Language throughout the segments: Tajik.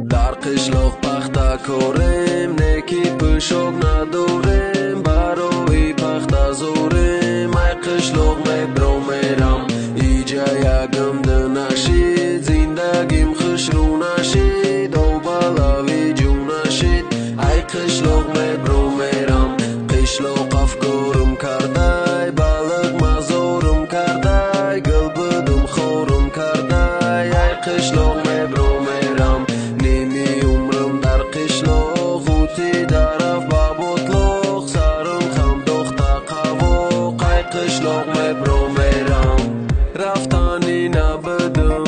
در قشلاق پخته کاریم نیکی پشاک نداریم برای پخته زوریم ای قشلاق میبرم میرم ایجا یکم ده نشید زندگیم خوش رو نشید او بلاوی جو نشید ای قشلاق میبرم میرم قشلاق افکارم کرده بالق مزارم کرده گل بدم خورم کرده ای قشلاق میبرم میرم نیمی عمرم در قشلاق اوتی درف با بطلاق سرم خم دخته قواق ای قشلاق میبرم میرم رفتنی نبدم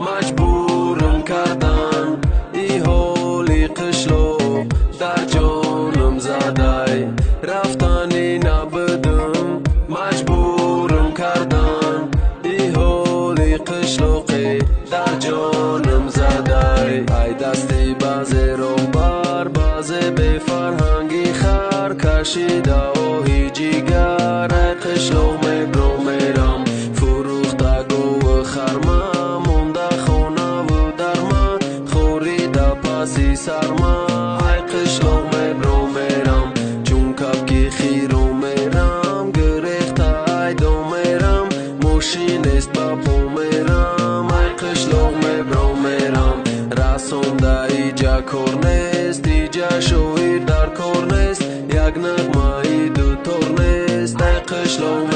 مجبورم کردن ای حالی قشلاق در جانم زده رفتنی نبدم مجبورم کردن ای حالی قشلاقی در جانم زده ای دستی بازی رو بر بازی به فرهنگی خر کشیده آهی جیگر ای قشلاق میبرم میرم فروختگو و خرمه مونده خانه و درمه خوریده پسی سرمه ای قشلاق میبرم میرم چون کبکی خیرو میرم گریخته ای دو میرم ماشین است با پو میرم ای قشلاق میبرم میرم رسانده ایجا کار نیست ایجا شویر در کار نیست یک نغمه ای دو تار نیست ای قشلاق